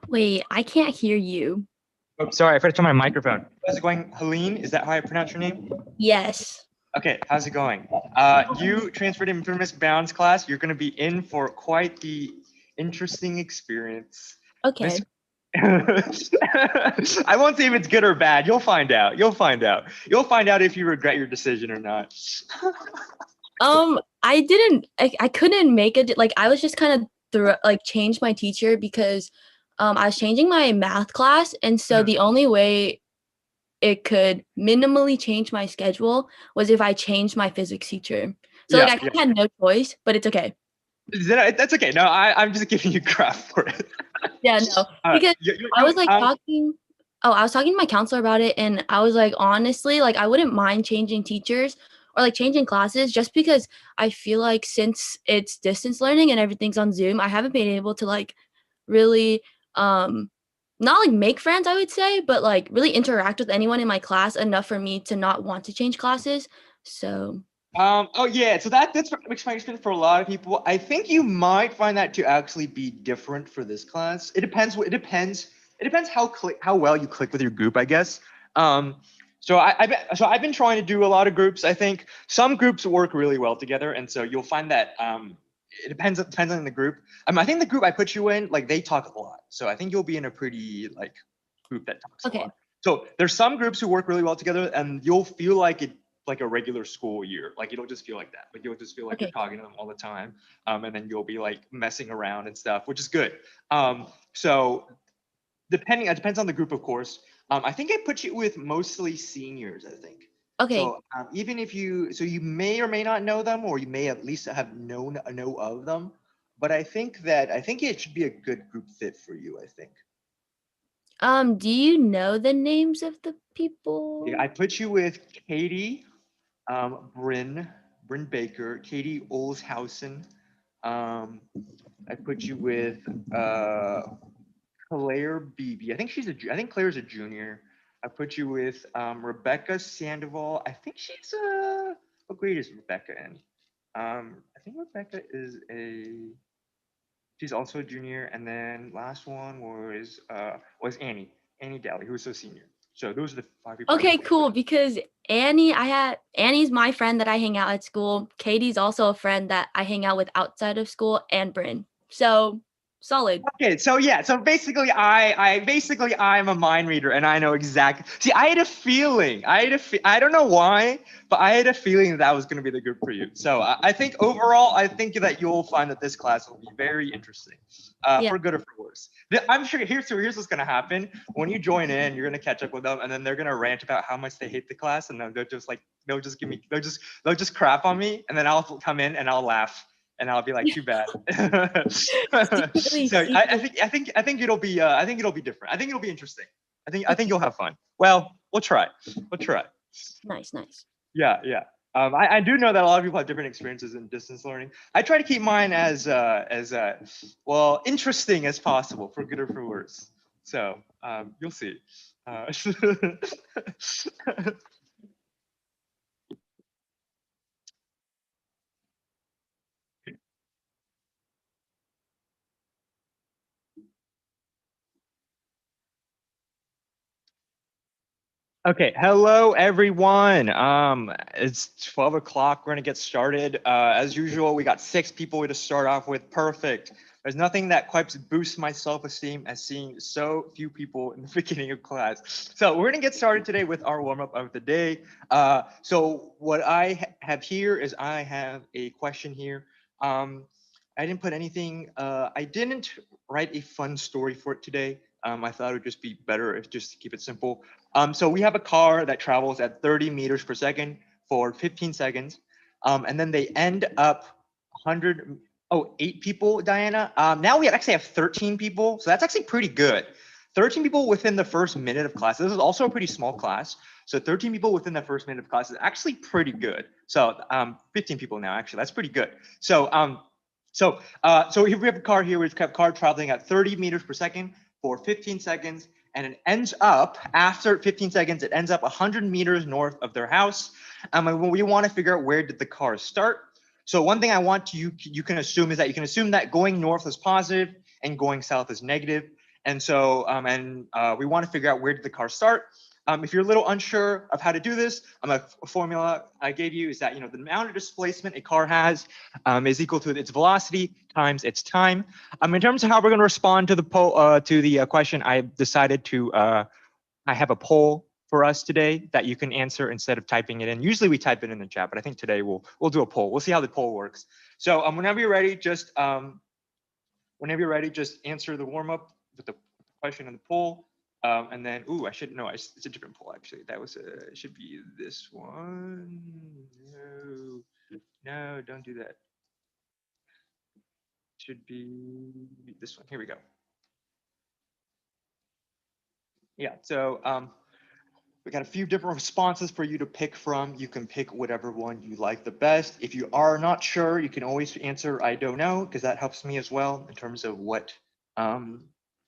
Wait, I can't hear you. Oh, sorry, I forgot to turn my microphone. How's it going, Helene? Is that how I pronounce your name? Yes. Okay, how's it going? You transferred in for Miss Brown's class. You're going to be in for quite the interesting experience. Miss, Okay. I won't say if it's good or bad. You'll find out. You'll find out. You'll find out if you regret your decision or not. I couldn't make it. Like, I was just kind of changed my teacher because I was changing my math class. And so Mhm. the only way it could minimally change my schedule was if I changed my physics teacher. So, like, Yeah, I yeah. kind of had no choice, but it's okay. That's okay. No, I'm just giving you crap for it. Yeah, no, because I was like talking. Oh, I was talking to my counselor about it, and I was like, honestly, like I wouldn't mind changing teachers or like changing classes just because I feel like since it's distance learning and everything's on Zoom, I haven't been able to like really not like make friends, I would say, but like really interact with anyone in my class enough for me to not want to change classes. So, Oh yeah, so that's my experience for a lot of people. I think you might find that to actually be different for this class. It depends. It depends how well you click with your group, I guess. Um, I've been trying to do a lot of groups. I think some groups work really well together, and so you'll find that it depends on the group. I think the group I put you in, like they talk a lot, so I think you'll be in a pretty like group that talks a okay. lot. So there's some groups who work really well together, and you'll feel like it like a regular school year. Like it'll just feel like that. Like you'll just feel like you're Okay. talking to them all the time. And then you'll be like messing around and stuff, which is good. So it depends on the group, of course. I think I put you with mostly seniors, I think. Okay. So even if you may or may not know them, or you may at least have know of them. But I think it should be a good group fit for you, I think. Do you know the names of the Yeah, people? I put you with Katie, Bryn Baker, Katie Olshausen. Um, I put you with uh, Claire Beebe. I think Claire's a junior. I put you with Rebecca Sandoval. I think what grade is Rebecca in? I think Rebecca she's also a junior. And then last one was Annie Daly, who's a senior. So those are the five people I Okay, put. cool. Because Annie's my friend that I hang out at school. Katie's also a friend that I hang out with outside of school, and Bryn. So solid. Okay, so yeah, so basically, I'm a mind reader, and I know exactly. See, I had a feeling. I don't know why, but I had a feeling that was going to be the group for you. So I think overall, I think that you'll find that this class will be very interesting, Yeah. for good or for worse. I'm sure. Here's what's going to happen. When you join in, you're going to catch up with them, and then they're going to rant about how much they hate the class, and then they'll just crap on me, and then I'll come in and I'll laugh and I'll be like, too bad. Secretly, So I secretly. think it'll be different. I think it'll be interesting. I think Okay. you'll have fun. Well, we'll try. We'll try. Nice, nice. Yeah, yeah. I do know that a lot of people have different experiences in distance learning. I try to keep mine as well interesting as possible, for good or for worse. So you'll see. Uh, Okay, hello everyone. It's 12 o'clock. We're gonna get started. As usual, we got 6 people to start off with. Perfect. There's nothing that quite boosts my self-esteem as seeing so few people in the beginning of class. So we're gonna get started today with our warm-up of the day. So what I have here is I have a question here. Um, I didn't put anything. I didn't write a fun story for it today. I thought it would just be better if just to keep it simple. So we have a car that travels at 30 meters per second for 15 seconds. And then they end up 100, 8 people, Diana. Now we actually have 13 people. So that's actually pretty good. 13 people within the first minute of class. This is also a pretty small class. So 13 people within the first minute of class is actually pretty good. So 15 people now, actually. That's pretty good. So here we have a car here. We've got a car traveling at 30 meters per second for 15 seconds, and it ends up after 15 seconds, it ends up 100 meters north of their house. And we want to figure out where did the car start. So one thing I want you can assume is that you can assume that going north is positive and going south is negative. And so, we want to figure out where did the car start. If you're a little unsure of how to do this, a formula I gave you is that, the amount of displacement a car has is equal to its velocity times its time. In terms of how we're going to respond to the poll, to the question, I decided to, I have a poll for us today that you can answer instead of typing it in. Usually we type it in the chat, but I think today we'll do a poll. We'll see how the poll works. So whenever you're ready, just answer the warm up with the question and the poll. And then, I should know, it's a different poll actually. That was it should be this one. No, don't do that. It should be this one. Here we go. Yeah, so we got a few different responses for you to pick from. You can pick whatever one you like the best. If you are not sure, you can always answer I don't know, because that helps me as well in terms of what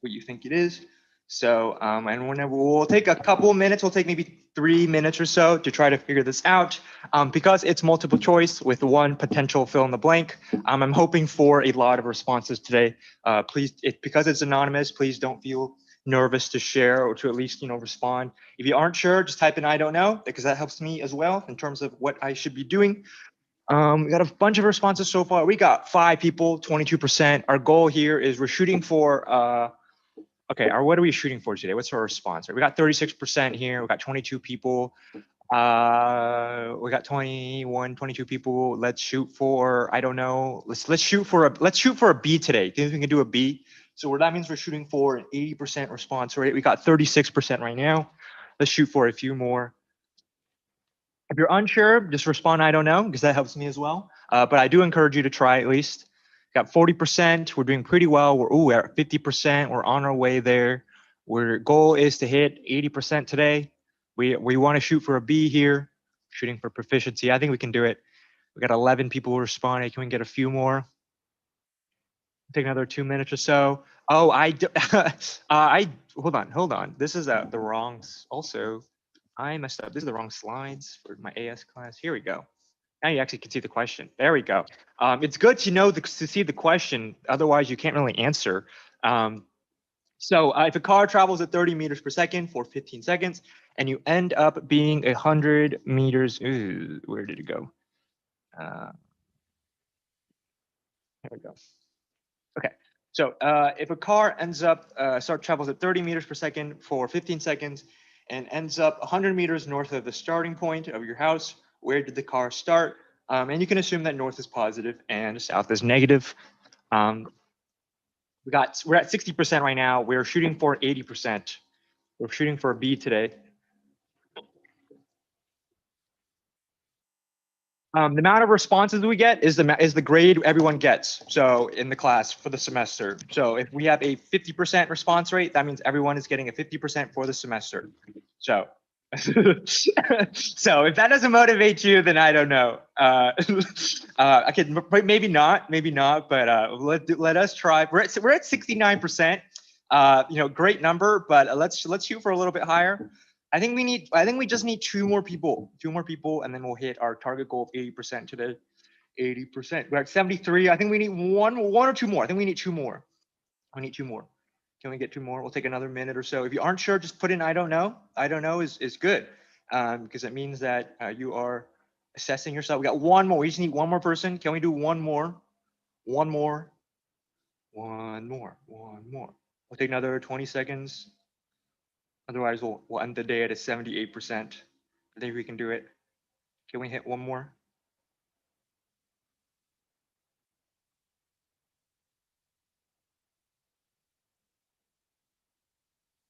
you think it is. So, and whenever we'll take a couple of minutes, we'll take maybe 3 minutes or so to try to figure this out. Because it's multiple choice with one potential fill in the blank, I'm hoping for a lot of responses today. Because it's anonymous, please don't feel nervous to share or to at least, respond. If you aren't sure, just type in I don't know, because that helps me as well in terms of what I should be doing. We got a bunch of responses so far. We got 5 people, 22%. Our goal here is we're shooting for, what are we shooting for today? What's our response? We got 36% here. We got 22 people. We got 22 people. Let's shoot for, I don't know. Let's shoot for a B today. Do you think we can do a B? So that means we're shooting for an 80% response rate. We got 36% right now. Let's shoot for a few more. If you're unsure, just respond I don't know, because that helps me as well. But I do encourage you to try at least. Got 40%. We're doing pretty well. We're at 50%. We're on our way there. Our goal is to hit 80% today. We want to shoot for a B here, shooting for proficiency. I think we can do it. We got 11 people responding. Can we get a few more? Take another 2 minutes or so. Oh, hold on. This is the wrong. Also, I messed up. This is the wrong slides for my AS class. Here we go. Now you actually can see the question. There we go. It's good to know to see the question. Otherwise, you can't really answer. So if a car travels at 30 meters per second for 15 seconds, and you end up being 100 meters, where did it go? Here we go. Okay. So if a car travels at 30 meters per second for 15 seconds and ends up 100 meters north of the starting point of your house, where did the car start? And you can assume that north is positive and south is negative. We're at 60% right now. We're shooting for 80%. We're shooting for a B today. The amount of responses we get is the grade everyone gets. So in the class for the semester. So if we have a 50% response rate, that means everyone is getting a 50% for the semester. So, so if that doesn't motivate you, then I don't know. Okay, maybe not, but let us try. We're at 69%. Great number, but let's shoot for a little bit higher. I think we just need 2 more people, and then we'll hit our target goal of 80% today. 80%. We're at 73. I think we need one or 2 more. I think we need 2 more. I need 2 more. Can we get 2 more? We'll take another minute or so. If you aren't sure, just put in I don't know. I don't know is good, because it means that you are assessing yourself. We got 1 more. We just need 1 more person. Can we do 1 more? 1 more. 1 more. 1 more. We'll take another 20 seconds. Otherwise, we'll end the day at a 78%. I think we can do it. Can we hit 1 more?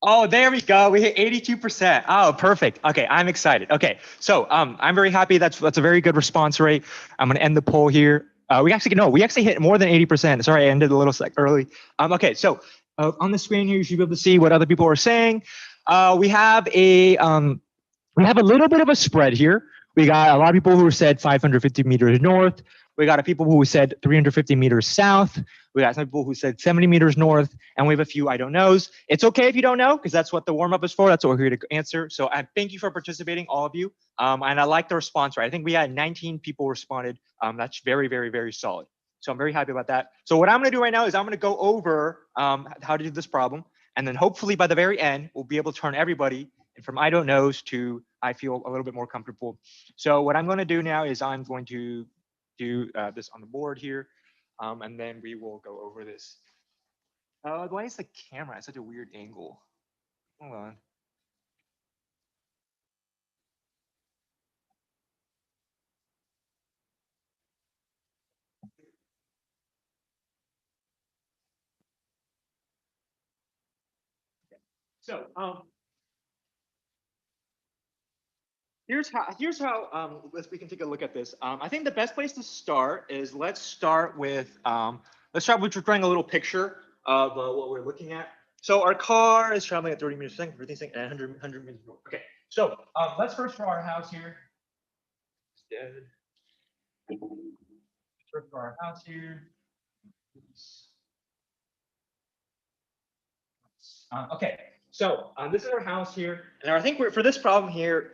Oh, there we go. We hit 82%. Oh, perfect. Okay, I'm excited. Okay, so I'm very happy. That's a very good response rate. I'm gonna end the poll here. We actually hit more than 80%. Sorry, I ended a little early. Okay, so on the screen here, you should be able to see what other people are saying. We have a little bit of a spread here. We got a lot of people who said 550 meters north. We got people who said 350 meters south. We got some people who said 70 meters north, and we have a few I don't knows. It's okay if you don't know, because that's what the warm up is for. That's what we're here to answer. So I thank you for participating, all of you. And I like the response rate. I think we had 19 people responded. That's very, very, very solid. So I'm very happy about that. So what I'm going to do right now is I'm going to go over how to do this problem. And then hopefully by the very end, we'll be able to turn everybody from I don't knows to I feel a little bit more comfortable. So what I'm going to do now is I'm going to do this on the board here, and then we will go over this. Why is the camera at such a weird angle? Hold on. So here's how we can take a look at this. I think the best place to start is let's start with just drawing a little picture of what we're looking at. So our car is traveling at 30 meters per second, 15 seconds, and 100 meters per hour. Okay, so let's first draw our house here. First draw our house here. Okay, so this is our house here, and I think for this problem here,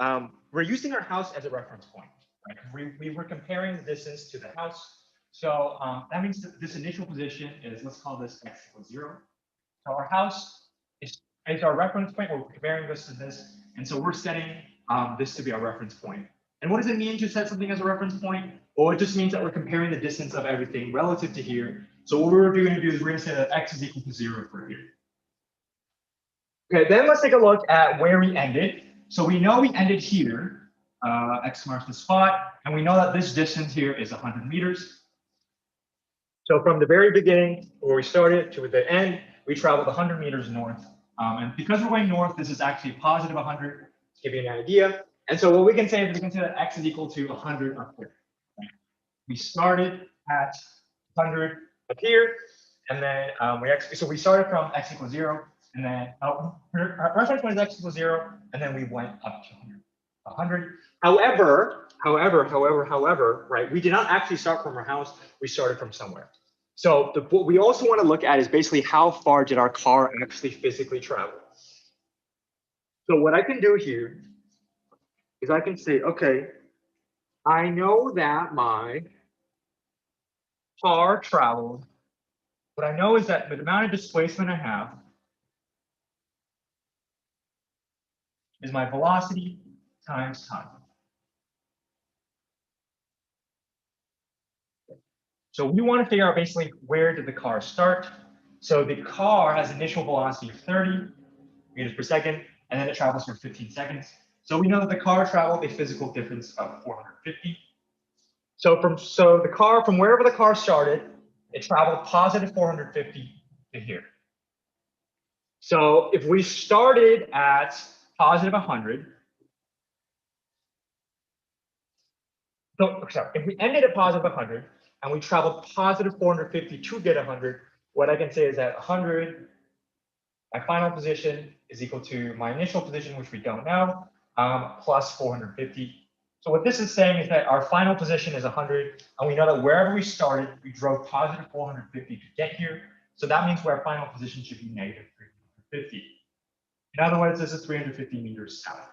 we're using our house as a reference point. Right? We were comparing the distance to the house, so that means that this initial position is, let's call this x equals 0. So our house is our reference point. We're comparing this to this, and so we're setting this to be our reference point. And what does it mean to set something as a reference point? Well, it just means that we're comparing the distance of everything relative to here. So what we're going to do is we're going to say that x is equal to 0 for here. Okay, then let's take a look at where we ended. So we know we ended here, X marks the spot, and we know that this distance here is 100 meters. So from the very beginning, where we started to the end, we traveled 100 meters north. And because we're going north, this is actually positive 100, to give you an idea. And so what we can say is we can say that X is equal to 100 up here. We started at 100 up here, and then so we started from X equals 0. And then our reference point is x equals 0, and then we went up to 100. However, right, we did not actually start from our house, we started from somewhere. So what we also want to look at is basically how far did our car actually physically travel. So what I can do here is I can say, okay, I know that my car traveled. What I know is that the amount of displacement I have is my velocity times time. So we want to figure out basically where did the car start. So the car has initial velocity of 30 meters per second, and then it travels for 15 seconds. So we know that the car traveled a physical difference of 450. So the car, from wherever the car started, it traveled positive 450 to here. So if we started at positive 100, so sorry, if we ended at positive 100 and we traveled positive 450 to get 100, what I can say is that 100, my final position is equal to my initial position, which we don't know, plus 450. So what this is saying is that our final position is 100, and we know that wherever we started, we drove positive 450 to get here. So that means our final position should be negative 350. In other words, this is 350 meters south.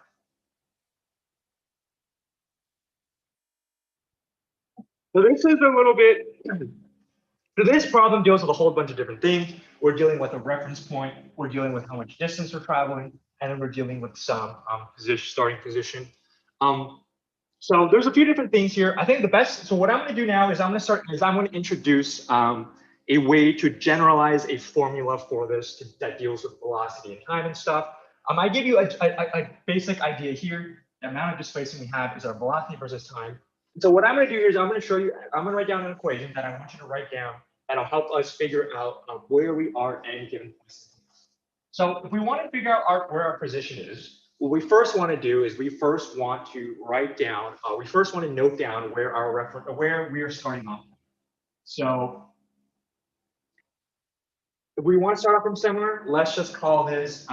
So this is a little bit, so this problem deals with a whole bunch of different things. We're dealing with a reference point, we're dealing with how much distance we're traveling, and then we're dealing with some starting position. So there's a few different things here. I think the best, so what I'm going to do now is I'm going to introduce a way to generalize a formula for this that deals with velocity and time and stuff. I give you a basic idea here. The amount of displacement we have is our velocity versus time. So what I'm going to do here is I'm going to write down an equation that I want you to write down that'll help us figure out where we are at any given point. So if we want to figure out where our position is, what we first want to do is we first want to write down, we first want to note down where we are starting off. So if we want to start off from somewhere, let's just call this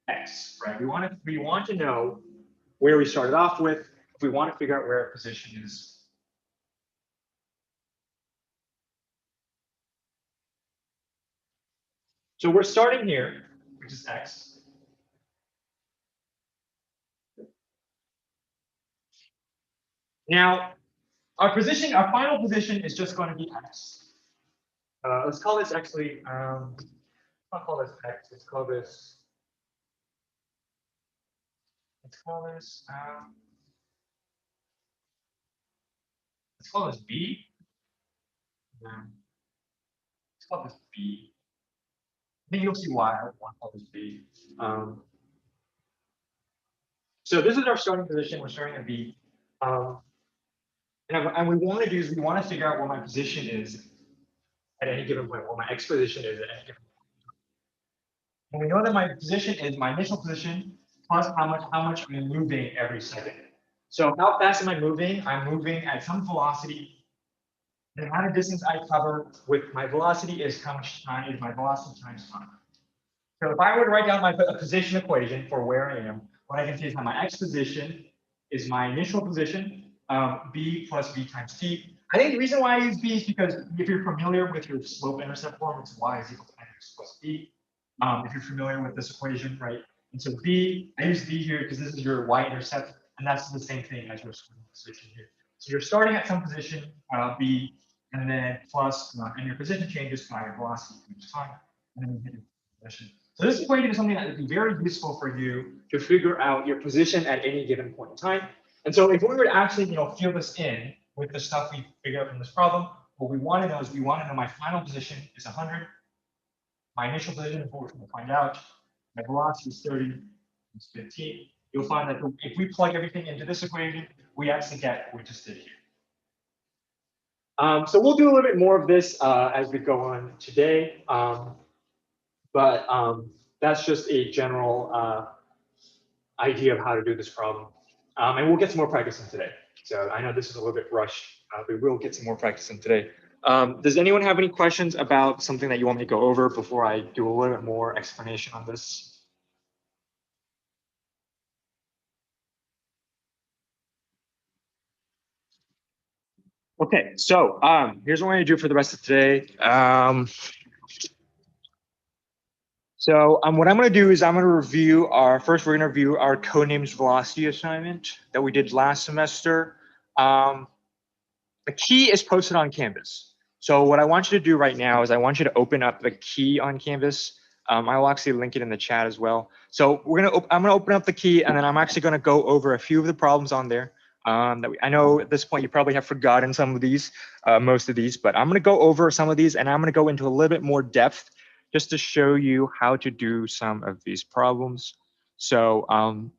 X, right? We want to know where we started off with. If we want to figure out where our position is. So we're starting here, which is X. Now, our final position is just going to be X. Let's call this actually I'll call this X. Let's call this. Let's call this. Let's call this B. Let's call this B. I think you'll see why I want to call this B. So this is our starting position. We're starting at B. And we want to do is we want to figure out what my position is at any given point, what my X position is at any given point. And we know that my position is my initial position plus how much I'm moving every second. So how fast am I moving? I'm moving at some velocity. The amount of distance I cover with my velocity is how much time is my velocity times time. So if I were to write down my position equation for where I am, what I can say is that my X position is my initial position, B plus B times T. I think the reason why I use B is because if you're familiar with your slope-intercept form, it's Y is equal to X plus B. If you're familiar with this equation, right? And so B, I use B here because this is your Y-intercept, and that's the same thing as your starting position here. So you're starting at some position, B, and then plus, and your position changes by your velocity each time, and then you hit your position. So this equation is something that would be very useful for you to figure out your position at any given point in time. And so if we were to actually, fill this in with the stuff we figured out from this problem, what we want to know is we want to know my final position is 100. My initial position is what we're going to find out. My velocity is 30, it's 15. You'll find that if we plug everything into this equation, we actually get what we just did here. So we'll do a little bit more of this as we go on today. But that's just a general idea of how to do this problem. And we'll get some more practice in today. So I know this is a little bit rushed. We will get some more practice in today. Does anyone have any questions about something that you want me to go over before I do a little bit more explanation on this? Okay, so here's what I'm going to do for the rest of today. So what I'm going to do is I'm going to review we're going to review our codenames velocity assignment that we did last semester. The key is posted on Canvas. So what I want you to do right now is I want you to open up the key on Canvas. I will actually link it in the chat as well. So I'm going to open up the key, and then I'm actually going to go over a few of the problems on there. I know at this point you probably have forgotten some of these, most of these, but I'm going to go over some of these, and I'm going to go into a little bit more depth just to show you how to do some of these problems. So I'm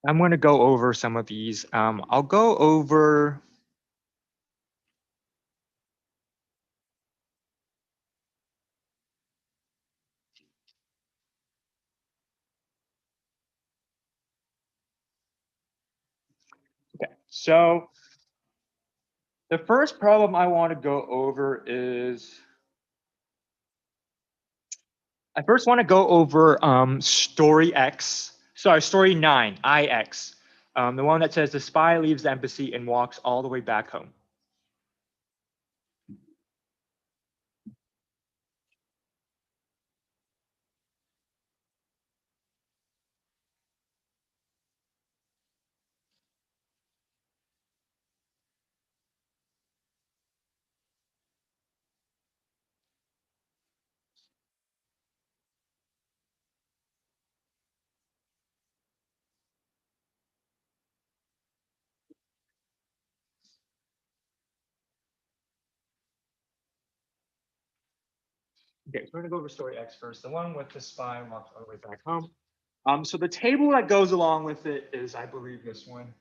going to go over some of these. I'll go over. Okay, so the first problem I want to go over is, I first want to go over story 9, IX. The one that says the spy leaves the embassy and walks all the way back home. Okay, so we're gonna go over story X first. The one with the spy walks all the way back home. So the table that goes along with it is, I believe, this one.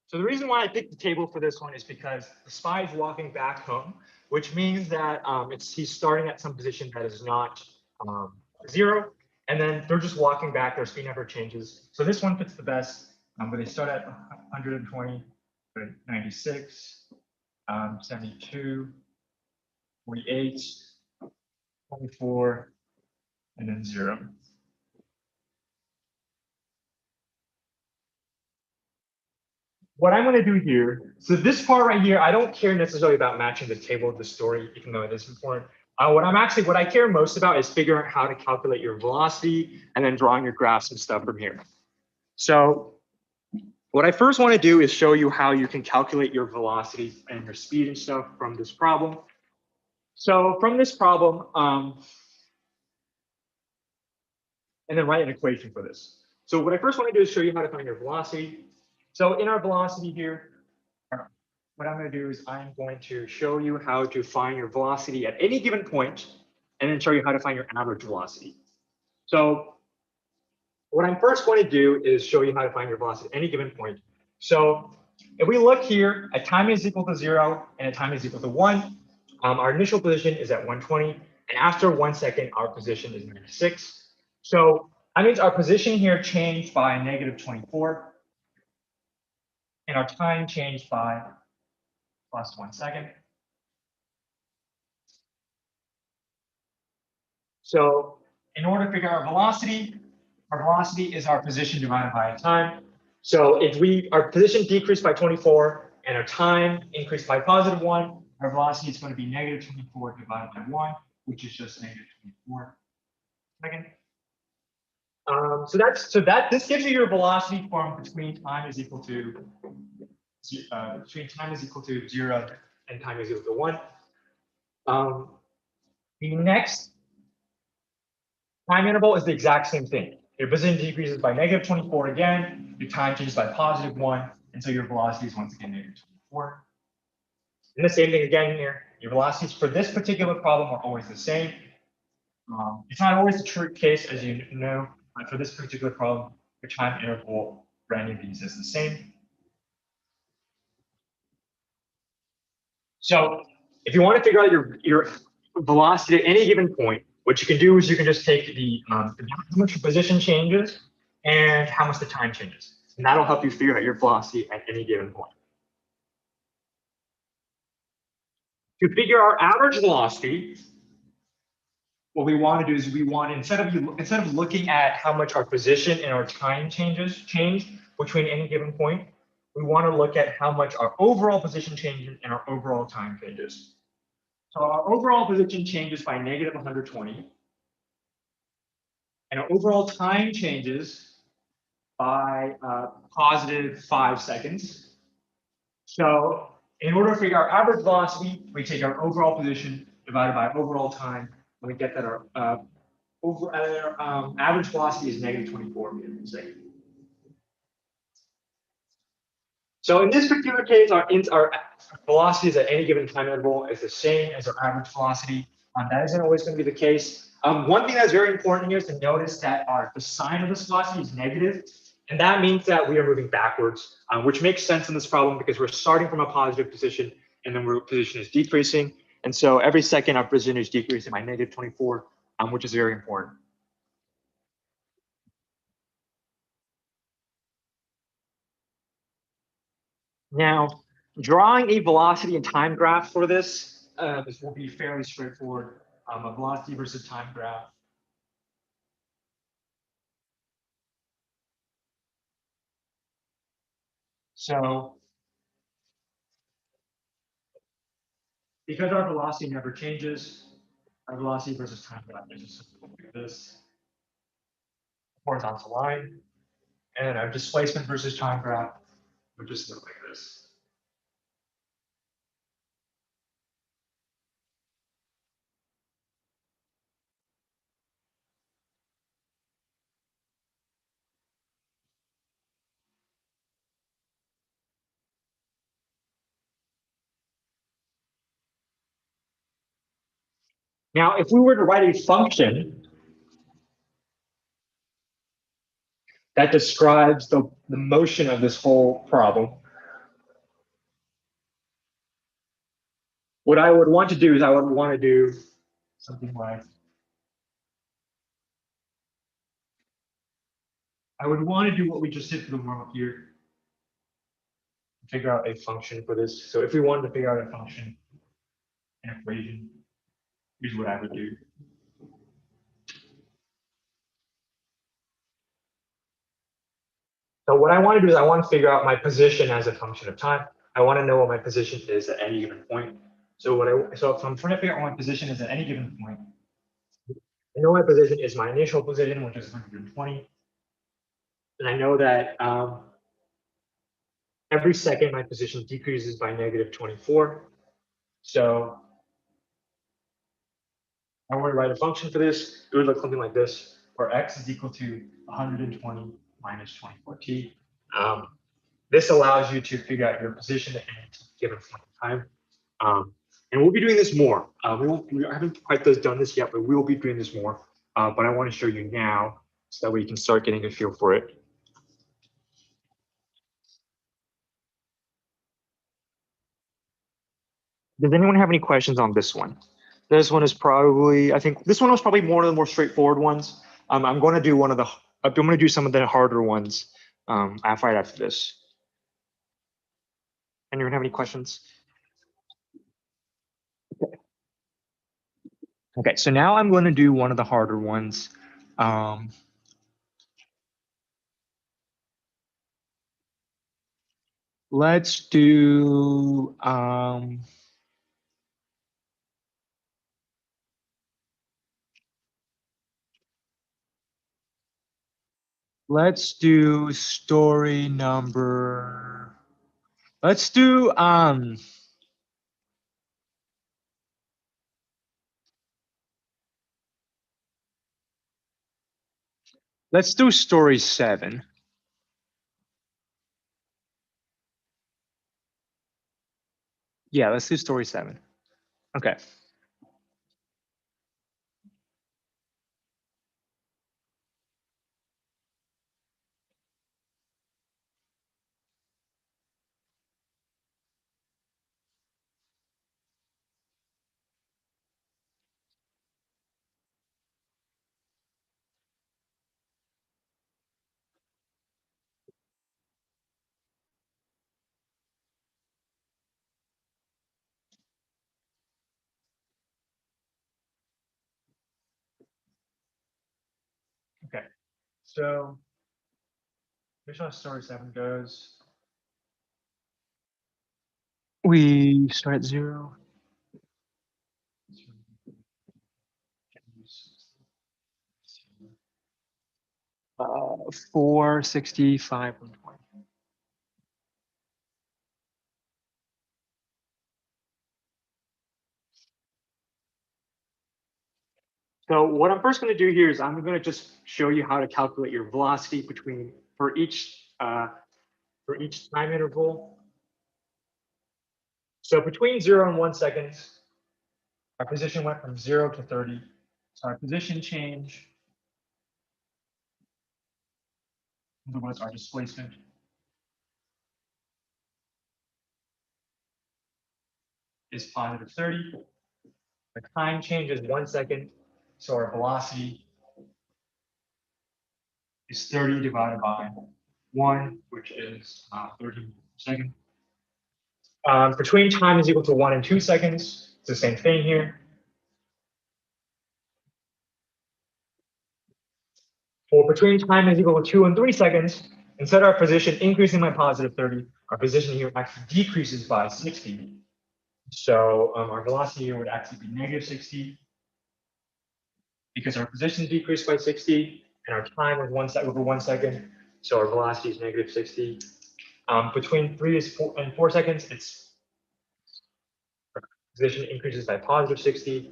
So the reason why I picked the table for this one is because the spy is walking back home, which means that he's starting at some position that is not 0, and then they're just walking back. Their speed never changes. So this one fits the best. But they start at 120, 96, 72, 48, 24, and then 0. What I'm going to do here, so this part right here, I don't care necessarily about matching the table of the story, even though it is important. What I care most about is figuring out how to calculate your velocity and then drawing your graphs and stuff from here. So what I first want to do is show you how you can calculate your velocity and your speed and stuff from this problem. So from this problem, and then write an equation for this. So what I first want to do is show you how to find your velocity. So in our velocity here, what I'm going to do is I'm going to show you how to find your velocity at any given point, and then show you how to find your average velocity. So what I'm first going to do is show you how to find your velocity at any given point. So if we look here, at time is equal to 0 and at time is equal to 1, our initial position is at 120, and after 1 second, our position is -6. So that means our position here changed by -24, and our time changed by +1 second. So in order to figure out our velocity is our position divided by our time. So if our position decreased by 24 and our time increased by +1, our velocity is going to be -24 divided by 1, which is just -24 seconds. This gives you your velocity from between time is equal to 0 and time is equal to 1. The next time interval is the exact same thing. Your position decreases by -24 again, your time changes by +1, and so your velocity is once again -24. And the same thing again here. Your velocities for this particular problem are always the same. It's not always the true case, as you know, but for this particular problem, your time interval for any of these is the same. So if you want to figure out your velocity at any given point, what you can do is you can just take how much your position changes and how much the time changes. And that'll help you figure out your velocity at any given point. To figure our average velocity, what we want to do is instead of looking at how much our position and our time change between any given point, we want to look at how much our overall position changes and our overall time changes. So our overall position changes by -120, and our overall time changes by +5 seconds. So in order to figure our average velocity, we take our overall position divided by overall time, and we get that our average velocity is -24 meters per second. So in this particular case, our velocities at any given time interval is the same as our average velocity. That isn't always going to be the case. One thing that's very important here is to notice that the sign of this velocity is negative, and that means that we are moving backwards, which makes sense in this problem because we're starting from a positive position and then our position is decreasing. And so every second our position is decreasing by -24, which is very important. Now, drawing a velocity and time graph for this will be fairly straightforward. A velocity versus time graph. So, because our velocity never changes, our velocity versus time graph is just something like this. Horizontal line. And our displacement versus time graph would just look like this. Now, if we were to write a function that describes the motion of this whole problem, what I would want to do is I would want to do something like, I would want to do what we just did for the warm-up here. Figure out a function for this. So if we wanted to figure out a function, an equation, here's what I would do. So what I want to do is I want to figure out my position as a function of time. I want to know what my position is at any given point. So if I'm trying to figure out what my position is at any given point, I know my position is my initial position, which is 120. And I know that every second my position decreases by -24. So I want to write a function for this. It would look something like this, where x is equal to 120 minus 24t. This allows you to figure out your position at any given point in time. And we'll be doing this more. We haven't quite done this yet, but we will be doing this more. But I want to show you now so that way you can start getting a feel for it. Does anyone have any questions on this one? This one is probably, I think this one was probably one of the more straightforward ones. I'm going to do some of the harder ones right after this. Anyone have any questions? Okay, so now I'm going to do one of the harder ones. Let's do story number. Let's do story 7. Yeah, let's do story 7. Okay. Okay. So here's how story 7 goes. We start at 0. 465. So what I'm first going to do here is I'm going to just show you how to calculate your velocity for each time interval. So between 0 and 1 second, our position went from 0 to 30. So our position change was our displacement. Is positive 30. The time change is 1 second. So our velocity is 30 divided by 1, which is 30 seconds. Between time is equal to 1 and 2 seconds. It's the same thing here. For between time is equal to 2 and 3 seconds, instead of our position increasing by positive 30, our position here actually decreases by 60. So our velocity here would actually be negative 60 because our position decreased by 60 and our time was over 1 second. So our velocity is negative 60. Between 3 and 4 seconds, our position increases by positive 60.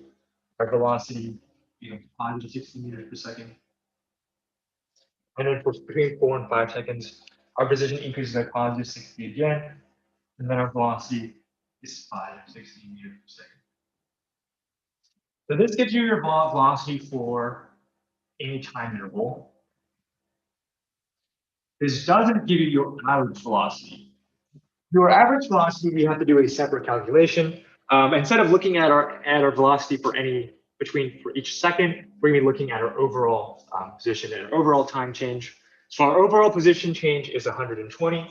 Our velocity, positive 60 meters per second. And then for between 4 and 5 seconds, our position increases by positive 60 again. And then our velocity is positive 60 meters per second. So this gives you your velocity for any time interval. This doesn't give you your average velocity. Your average velocity, we have to do a separate calculation. Instead of looking at our velocity for each second, we're going to be looking at our overall position and our overall time change. So our overall position change is 120.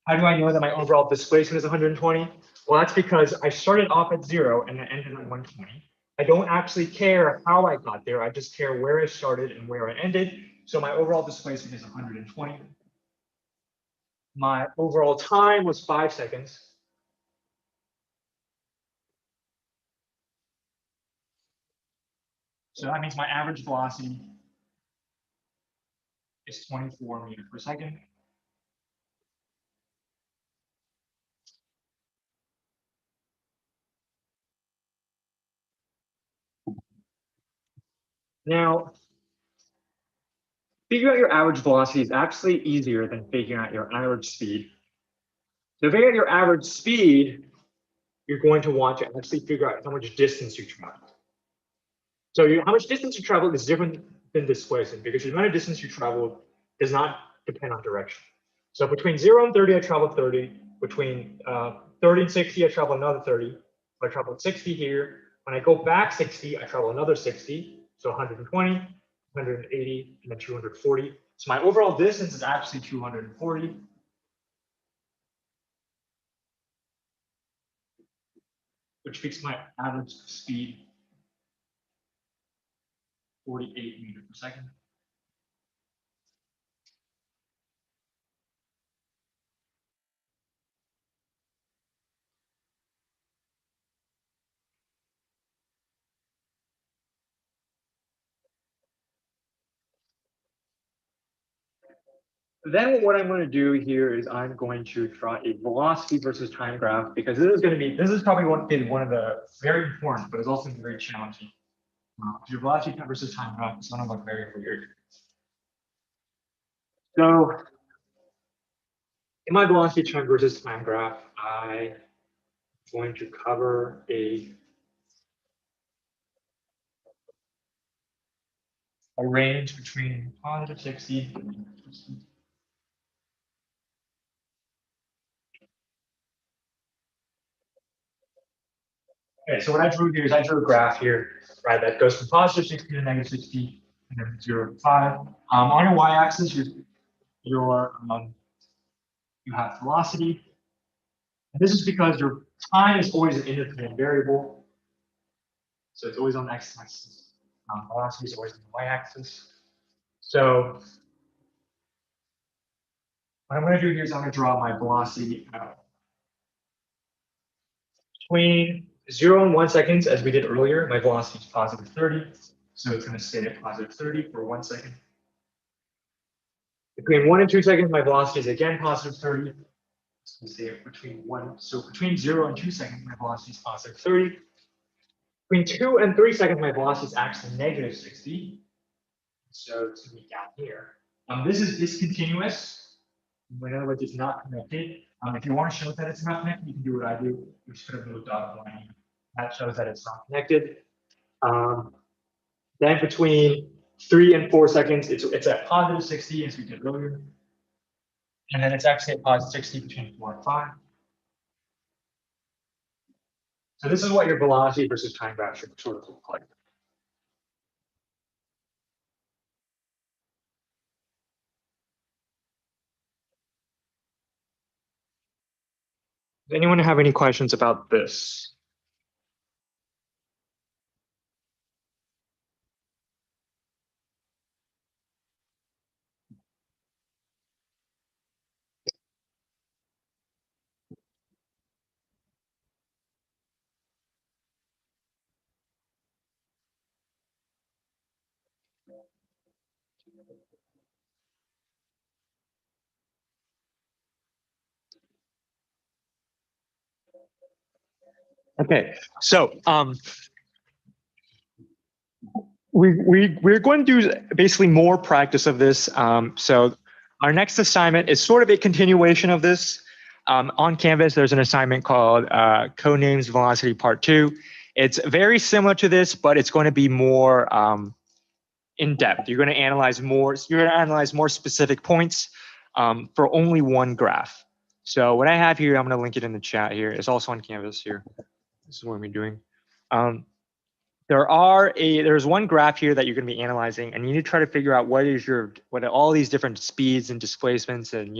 How do I know that my overall displacement is 120? Well, that's because I started off at 0 and I ended at 120. I don't actually care how I got there. I just care where I started and where I ended. So my overall displacement is 120. My overall time was 5 seconds. So that means my average velocity is 24 meters per second. Now, figuring out your average velocity is actually easier than figuring out your average speed. To figure out your average speed, you're going to want to actually figure out how much distance you traveled. So how much distance you traveled is different than displacement because the amount of distance you traveled does not depend on direction. So between 0 and 30, I traveled 30. Between 30 and 60, I travel another 30. So I traveled 60 here. When I go back 60, I travel another 60. So 120, 180, and then 240. So my overall distance is actually 240. Which makes my average speed 48 meters per second. Then what I'm going to do here is I'm going to draw a velocity versus time graph because this is probably one of the very important, but it's also very challenging. Your velocity versus time graph is going to look very weird. So in my velocity time versus time graph, I'm going to cover a range between positive 60 and 60. Okay, so what I drew here is I drew a graph here, right, that goes from positive 60 to negative 60 and then 0 to 5. On your y-axis, you have velocity. And this is because your time is always an independent variable. So it's always on the x-axis. Velocity is always on the y-axis. So what I'm going to do here is I'm going to draw my velocity between 0 and 1 seconds, as we did earlier. My velocity is positive 30. So it's going to stay at positive 30 for 1 second. Between 1 and 2 seconds, my velocity is again positive 30. So we say between 0 and 2 seconds, my velocity is positive 30. Between 2 and 3 seconds, my velocity is actually negative 60. So it's going to be down here. This is discontinuous. In other words, it's not connected. If you want to show that it's not connected, you can do what I do. You just put a little dotted line. That shows that it's not connected. Then between 3 and 4 seconds, it's at positive 60, as we did earlier. And then it's actually at positive 60 between 4 and 5. So this is what your velocity versus time graph should sort of look like. Does anyone have any questions about this? Okay, so we're going to do basically more practice of this. So our next assignment is sort of a continuation of this. On Canvas, there's an assignment called Codenames Velocity Part 2. It's very similar to this, but it's going to be more in depth. You're going to analyze more. You're going to analyze more specific points for only one graph. So what I have here, I'm going to link it in the chat here. It's also on Canvas here. This is what we're doing. There's one graph here that you're going to be analyzing, and you need to try to figure out what all these different speeds and displacements and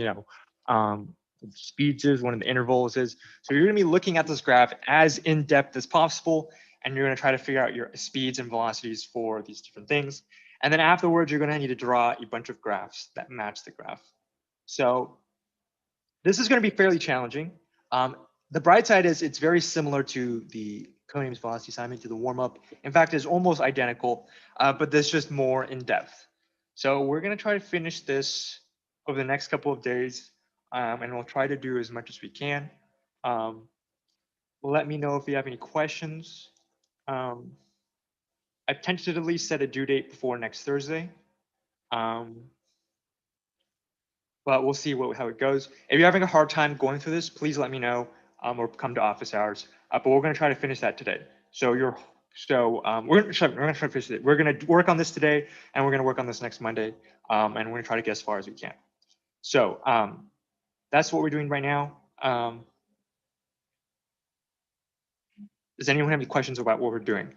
speeds is, one of the intervals is. So you're going to be looking at this graph as in depth as possible, and you're going to try to figure out your speeds and velocities for these different things. And then afterwards, you're gonna need to draw a bunch of graphs that match the graph. So this is gonna be fairly challenging. The bright side is it's very similar to the codenames velocity assignment, to the warm-up. In fact, it's almost identical, but there's just more in depth. So we're gonna try to finish this over the next couple of days, and we'll try to do as much as we can. Let me know if you have any questions. I've tentatively set a due date before next Thursday. But we'll see how it goes. If you're having a hard time going through this, please let me know, or come to office hours. But we're going to try to finish that today. So we're going to try to finish it. We're going to work on this today, and we're going to work on this next Monday, and we're going to try to get as far as we can. So that's what we're doing right now. Does anyone have any questions about what we're doing?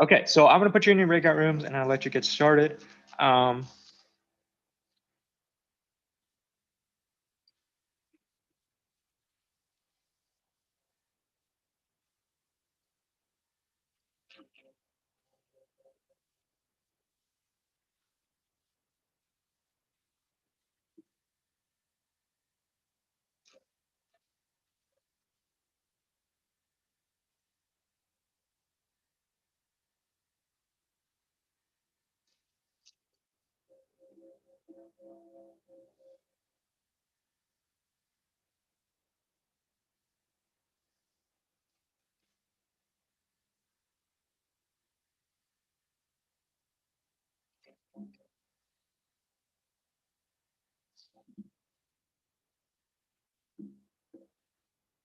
Okay, so I'm going to put you in your breakout rooms, and I'll let you get started.